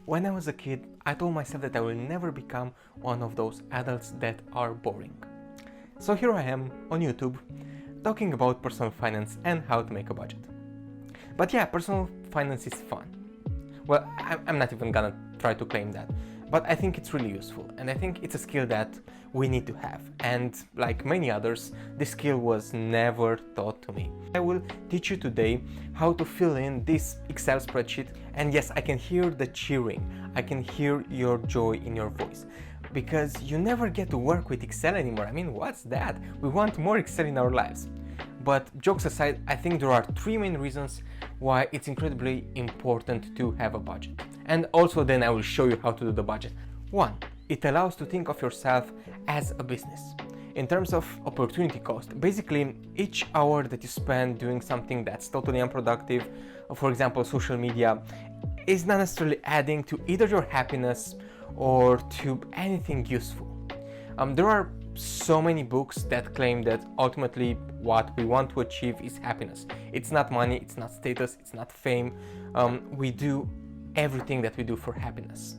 When I was a kid, I told myself that I will never become one of those adults that are boring. So here I am on YouTube, talking about personal finance and how to make a budget. But yeah, personal finance is fun. Well, I'm not even gonna try to claim that, but I think it's really useful, and I think it's a skill that we need to have. And like many others, this skill was never taught to me. I will teach you today how to fill in this Excel spreadsheet, and yes, I can hear the cheering, I can hear your joy in your voice. Because you never get to work with Excel anymore. I mean, what's that? We want more Excel in our lives. But jokes aside, I think there are three main reasons why it's incredibly important to have a budget. And also then I will show you how to do the budget. 1. It allows to think of yourself as a business. In terms of opportunity cost, basically each hour that you spend doing something that's totally unproductive, for example social media, is not necessarily adding to either your happiness or to anything useful. There are so many books that claim that ultimately what we want to achieve is happiness. It's not money, it's not status, it's not fame. We do everything that we do for happiness.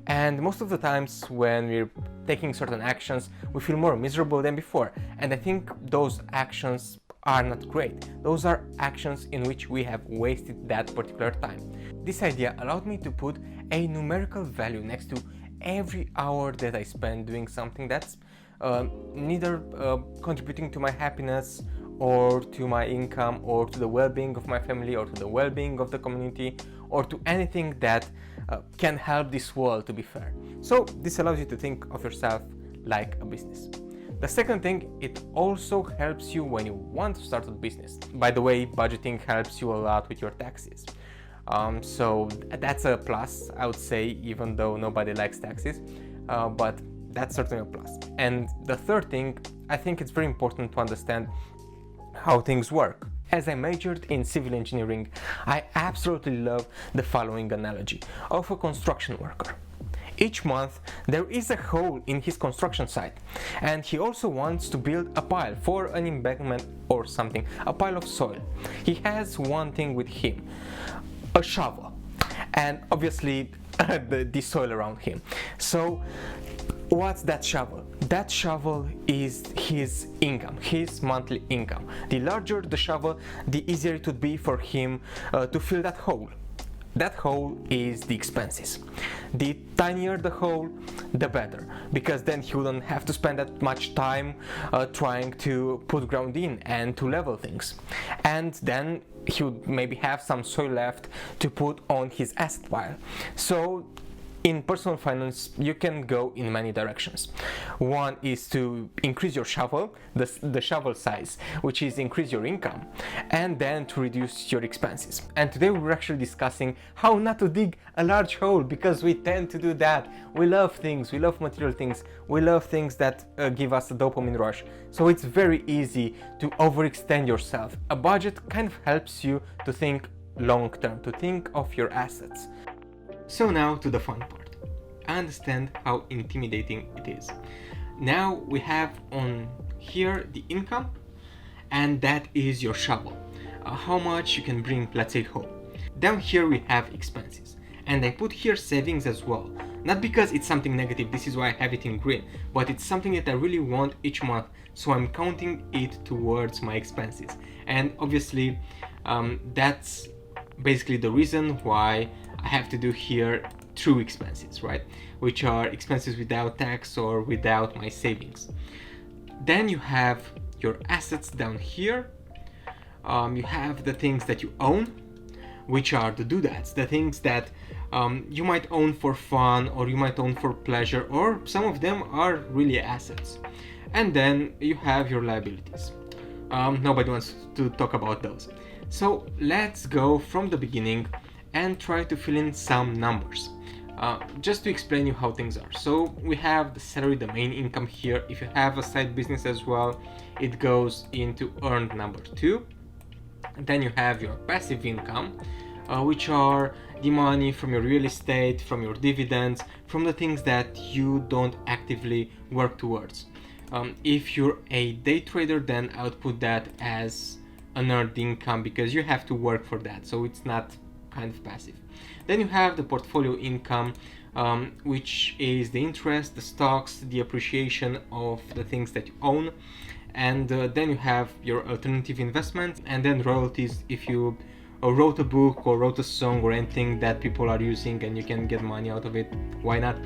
And most of the times when we're taking certain actions, we feel more miserable than before. And I think those actions are not great. Those are actions in which we have wasted that particular time. This idea allowed me to put a numerical value next to every hour that I spend doing something that's neither contributing to my happiness or to my income or to the well-being of my family or to the well-being of the community or to anything that can help this world to be fair. So this allows you to think of yourself like a business. The second thing, it also helps you when you want to start a business. By the way, budgeting helps you a lot with your taxes. So that's a plus, I would say, even though nobody likes taxes, but that's certainly a plus. And the third thing, I think it's very important to understand how things work. As I majored in civil engineering, I absolutely love the following analogy of a construction worker. Each month there is a hole in his construction site, and he also wants to build a pile for an embankment or something, a pile of soil. He has one thing with him, a shovel, and obviously the soil around him. So what's that shovel? That shovel is his income, his monthly income. The larger the shovel, the easier it would be for him to fill that hole. That hole is the expenses. The tinier the hole, the better, because then he wouldn't have to spend that much time trying to put ground in and to level things. And then he would maybe have some soil left to put on his asset pile. So in personal finance, you can go in many directions. One is to increase your shovel, the shovel size, which is increase your income, and then to reduce your expenses. And today we're actually discussing how not to dig a large hole, because we tend to do that. We love things, we love material things, we love things that give us a dopamine rush. So it's very easy to overextend yourself. A budget kind of helps you to think long term, to think of your assets. So now to the fun part. I understand how intimidating it is. Now we have on here the income, and that is your shovel. How much you can bring, let's say, home. Down here we have expenses, and I put here savings as well. Not because it's something negative, this is why I have it in green, but it's something that I really want each month, so I'm counting it towards my expenses. And obviously that's basically the reason why I have to do here true expenses, right? Which are expenses without tax or without my savings. Then you have your assets down here. You have the things that you own, which are the doodads, the things that you might own for fun or you might own for pleasure, or some of them are really assets. And then you have your liabilities. Nobody wants to talk about those. So let's go from the beginning and try to fill in some numbers. Just to explain you how things are. So we have the salary, the main income here. If you have a side business as well, it goes into earned number 2. Then you have your passive income, which are the money from your real estate, from your dividends, from the things that you don't actively work towards. If you're a day trader, then I would put that as an earned income, because you have to work for that. So it's not kind of passive. Then you have the portfolio income, which is the interest, the stocks, the appreciation of the things that you own. And then you have your alternative investment, and then royalties if you wrote a book or wrote a song or anything that people are using and you can get money out of it. Why not?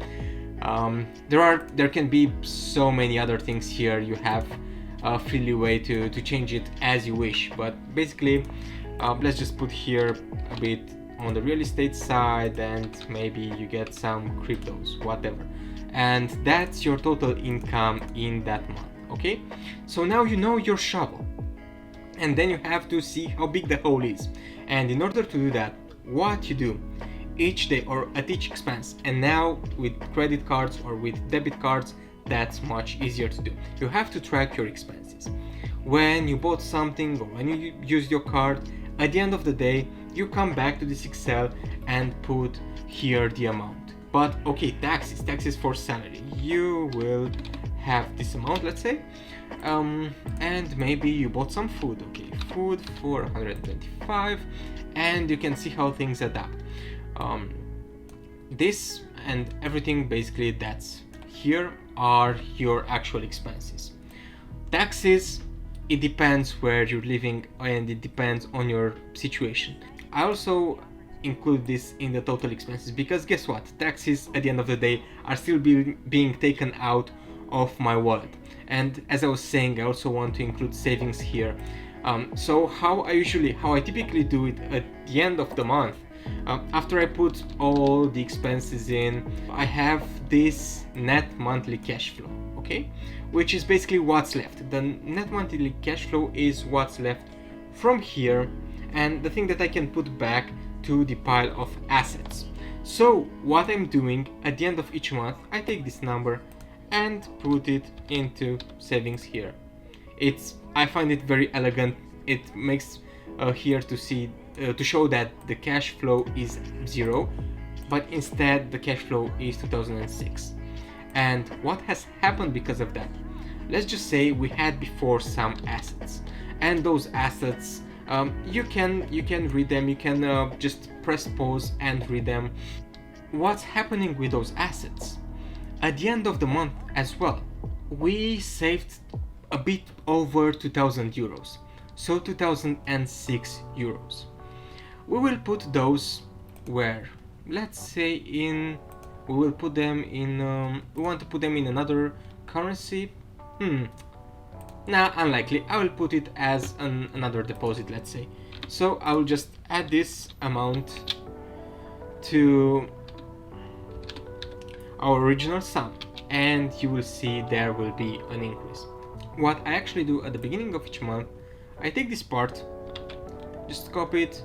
There can be so many other things here. You have a free leeway to change it as you wish, but basically let's just put here a bit on the real estate side, and maybe you get some cryptos, whatever, and that's your total income in that month. Okay, so now you know your shovel, and then you have to see how big the hole is. And in order to do that, what you do each day or at each expense, and now with credit cards or with debit cards, that's much easier to do. You have to track your expenses. When you bought something or when you used your card, at the end of the day, you come back to this Excel and put here the amount. But okay, taxes for salary, you will have this amount, let's say, and maybe you bought some food. Okay, food for 125, and you can see how things add up. This and everything basically that's here are your actual expenses. Taxes, it depends where you're living and it depends on your situation. I also include this in the total expenses because guess what? Taxes at the end of the day are still being taken out of my wallet. And as I was saying, I also want to include savings here. So how I typically do it at the end of the month, after I put all the expenses in, I have this net monthly cash flow, okay? Which is basically what's left. The net monthly cash flow is what's left from here and the thing that I can put back to the pile of assets. So what I'm doing at the end of each month, I take this number and put it into savings here. I find it very elegant. It makes here to show that the cash flow is 0, but instead the cash flow is 2006. And what has happened because of that? Let's just say we had before some assets, and those assets you can read them. You can just press pause and read them. What's happening with those assets? At the end of the month as well, we saved a bit over 2000 euros, so 2006 euros. We will put those where? Let's say we will put them in, we want to put them in another currency. Nah, unlikely. I will put it as another deposit, let's say. So I will just add this amount to our original sum, and you will see there will be an increase. What I actually do at the beginning of each month, I take this part, just copy it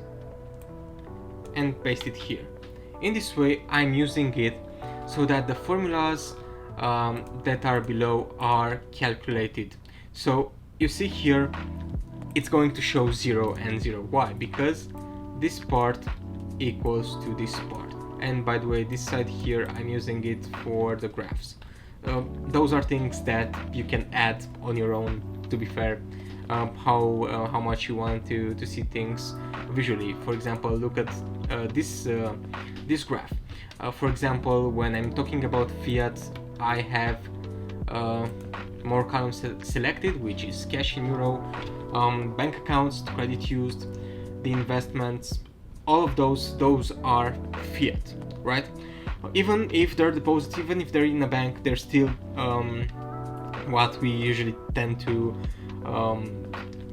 and paste it here. In this way, I'm using it so that the formulas that are below are calculated. So you see here, it's going to show 0 and 0. Why? Because this part equals to this part. And by the way, this side here, I'm using it for the graphs. Those are things that you can add on your own, to be fair, how much you want to see things visually. For example, look at this graph. For example, when I'm talking about fiat, I have more columns selected, which is cash in euro, bank accounts, credit used, the investments, all of those are fiat, right? Even if they're deposits, even if they're in a bank, they're still what we usually tend to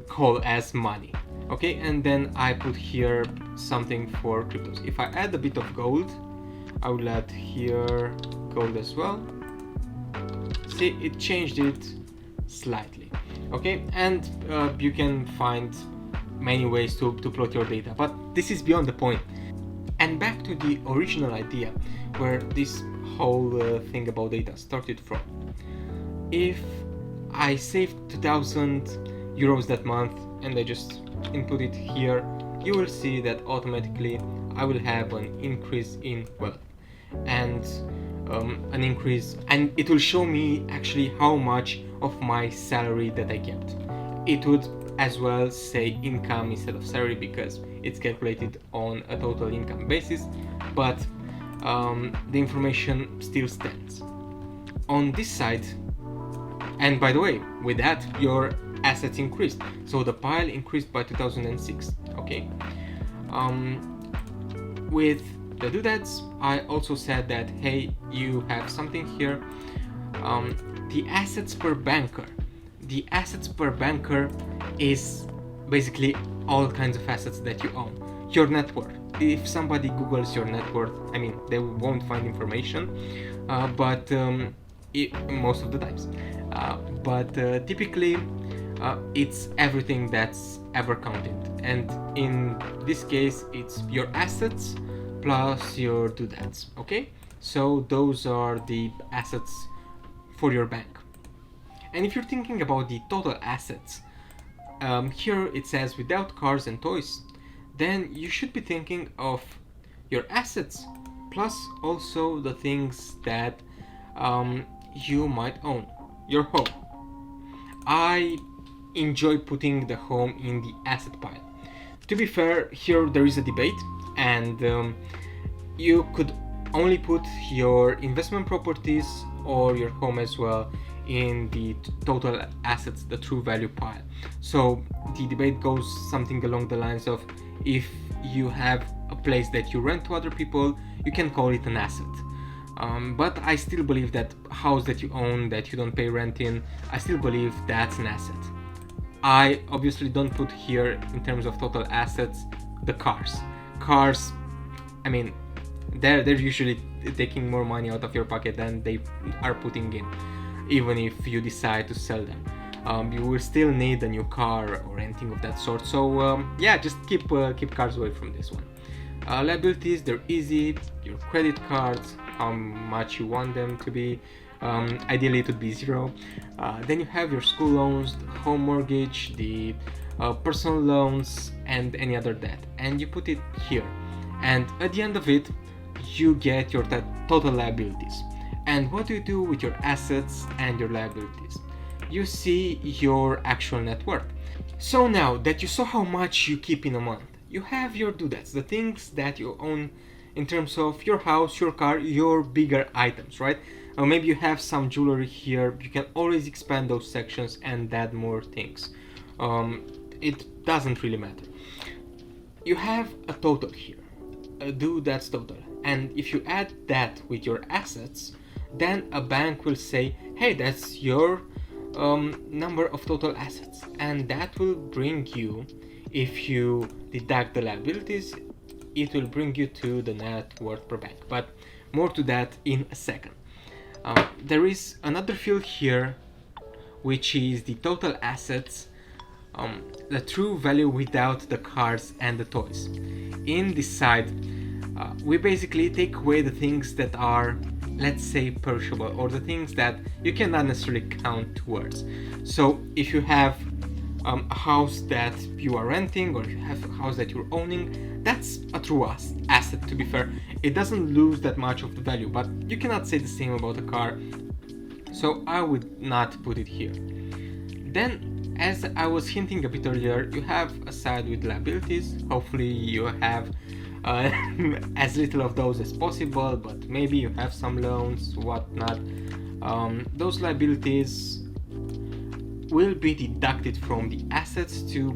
call as money. Okay, and then I put here something for cryptos. If I add a bit of gold, I will add here gold as well. See, it changed it slightly. Okay, and you can find many ways to plot your data, but this is beyond the point. And back to the original idea where this whole thing about data started from. If I saved 2000 euros that month and I just input it here, you will see that automatically I will have an increase in wealth and an increase, and it will show me actually how much of my salary that I kept. It would as well say income instead of salary because it's calculated on a total income basis, but the information still stands. On this side, and by the way, with that, your assets increased. So the pile increased by 2006, okay? With the doodads, I also said that, hey, you have something here. The assets per banker. The assets per banker is basically all kinds of assets that you own. Your net worth. If somebody Googles your net worth, I mean, they won't find information, but most of the times. But typically, it's everything that's ever counted. And in this case, it's your assets plus your doodads, okay? So those are the assets for your bank. And if you're thinking about the total assets, here it says without cars and toys, then you should be thinking of your assets plus also the things that you might own. Your home. I enjoy putting the home in the asset pile. To be fair, here there is a debate, and you could only put your investment properties or your home as well in the total assets, the true value pile. So the debate goes something along the lines of, if you have a place that you rent to other people, you can call it an asset. But I still believe that house that you own, that you don't pay rent in, I still believe that's an asset. I obviously don't put here, in terms of total assets, the cars. Cars, I mean, they're usually taking more money out of your pocket than they are putting in, even if you decide to sell them. You will still need a new car or anything of that sort. So yeah, just keep cars away from this one. Liabilities, they're easy. Your credit cards, how much you want them to be. Ideally it would be 0. Then you have your school loans, the home mortgage, the personal loans, and any other debt, and you put it here. And at the end of it, you get your total liabilities. And what do you do with your assets and your liabilities? You see your actual net worth. So now that you saw how much you keep in a month, you have your doodads, the things that you own in terms of your house, your car, your bigger items, right? Or maybe you have some jewelry here. You can always expand those sections and add more things. It doesn't really matter. You have a total here, a doodads total. And if you add that with your assets, then a bank will say, hey, that's your number of total assets. And that will bring you, if you deduct the liabilities, it will bring you to the net worth per bank. But more to that in a second. There is another field here, which is the total assets, the true value without the cars and the toys. In this side, we basically take away the things that are, let's say, perishable, or the things that you cannot necessarily count towards. So if you have a house that you are renting, or if you have a house that you're owning, that's a true asset, to be fair. It doesn't lose that much of the value, but you cannot say the same about a car, so I would not put it here. Then, as I was hinting a bit earlier, you have a side with liabilities. Hopefully you have as little of those as possible, but maybe you have some loans, whatnot. Those liabilities will be deducted from the assets to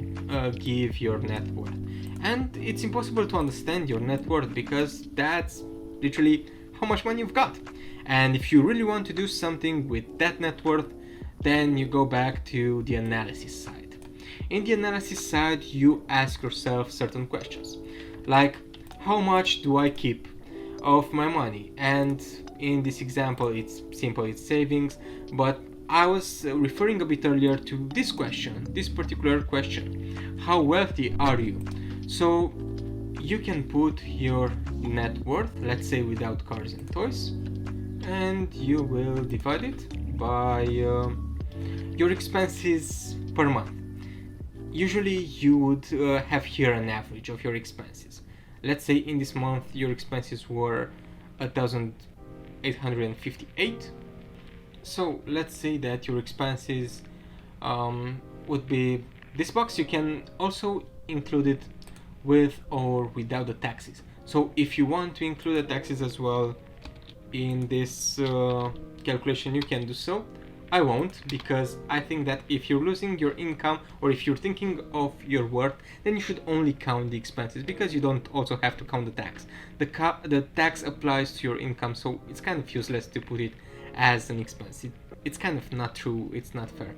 give your net worth. And it's impossible to understand your net worth, because that's literally how much money you've got. And if you really want to do something with that net worth, then you go back to the analysis side. In the analysis side, you ask yourself certain questions, like, how much do I keep of my money? And in this example, it's simple, it's savings, but I was referring a bit earlier to this question, this particular question. How wealthy are you? So you can put your net worth, let's say without cars and toys, and you will divide it by your expenses per month. Usually you would have here an average of your expenses. Let's say in this month your expenses were 1,858. So let's say that your expenses would be this box. You can also include it with or without the taxes. So if you want to include the taxes as well in this calculation, you can do so. I won't, because I think that if you're losing your income or if you're thinking of your worth, then you should only count the expenses, because you don't also have to count the tax. The tax applies to your income, so it's kind of useless to put it as an expense. It's kind of not true, it's not fair.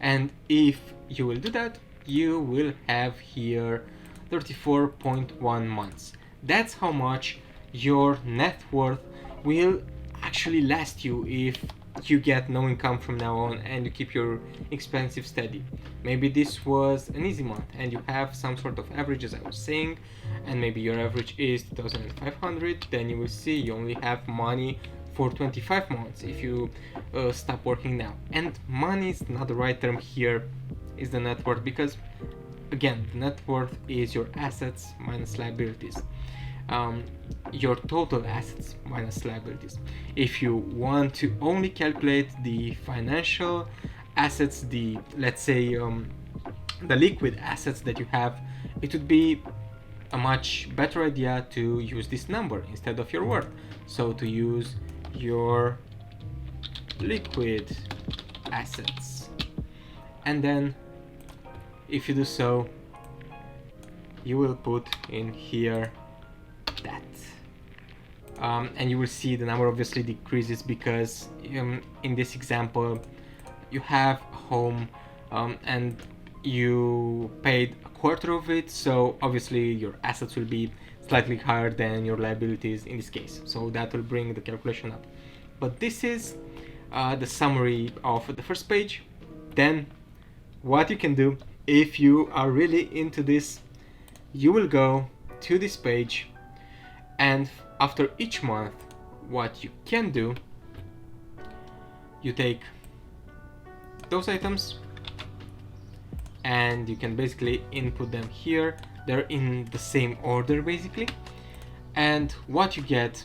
And if you will do that, you will have here 34.1 months. That's how much your net worth will actually last you if you get no income from now on and you keep your expenses steady. Maybe this was an easy month and you have some sort of average, as I was saying, and maybe your average is 2,500. Then you will see you only have money for 25 months if you stop working now. And money is not the right term here, is the net worth, because again, the net worth is your assets minus liabilities. Your total assets minus liabilities. If you want to only calculate the financial assets, let's say the liquid assets that you have, it would be a much better idea to use this number instead of your worth. So to use your liquid assets, and then if you do so, you will put in here that, and you will see the number obviously decreases because in this example you have a home and you paid a quarter of it, so obviously your assets will be slightly higher than your liabilities in this case, so that will bring the calculation up. But this is the summary of the first page. Then what you can do, if you are really into this, you will go to this page, and after each month, what you can do, you take those items and you can basically input them here. They're in the same order basically, and what you get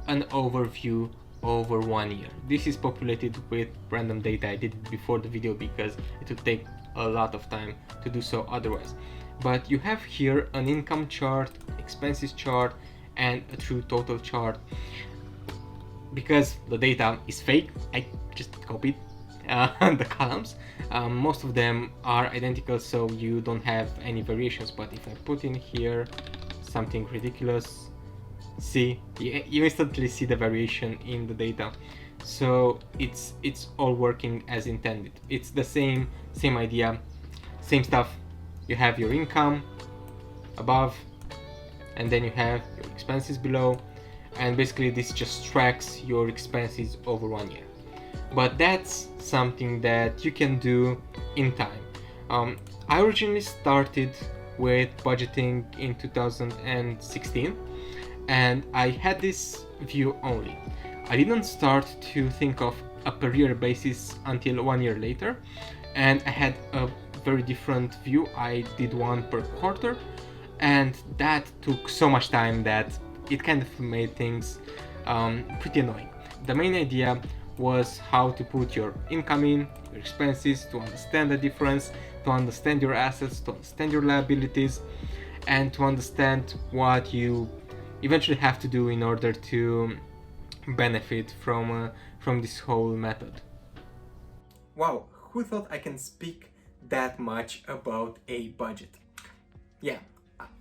an overview over 1 year. This is populated with random data. I did it before the video because it would take a lot of time to do so otherwise. But you have here an income chart, expenses chart, and a true total chart. Because the data is fake, I just copied the columns. Most of them are identical, so you don't have any variations. But if I put in here something ridiculous, see, you instantly see the variation in the data. So it's all working as intended. It's the same idea, same stuff. You have your income above, and then you have your expenses below, and basically this just tracks your expenses over 1 year. But that's something that you can do in time. I originally started with budgeting in 2016, and I had this view only. I didn't start to think of a per year basis until 1 year later, and I had a very different view. I did one per quarter, and that took so much time that it kind of made things pretty annoying. The main idea was how to put your income in, your expenses, to understand the difference, to understand your assets, to understand your liabilities, and to understand what you eventually have to do in order to benefit from this whole method. Wow, who thought I can speak that much about a budget? Yeah,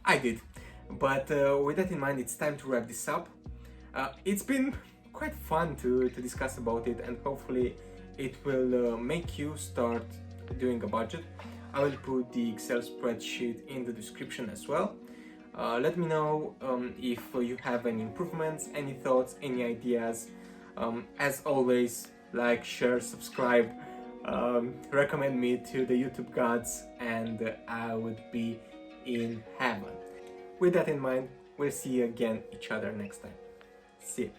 I did. But with that in mind, it's time to wrap this up. It's been quite fun to discuss about it, and hopefully it will make you start doing a budget. I will put the Excel spreadsheet in the description as well. Let me know if you have any improvements, any thoughts, any ideas. As always, like, share, subscribe, recommend me to the YouTube gods, and I would be in heaven. With that in mind, we'll see you again each other next time. See you.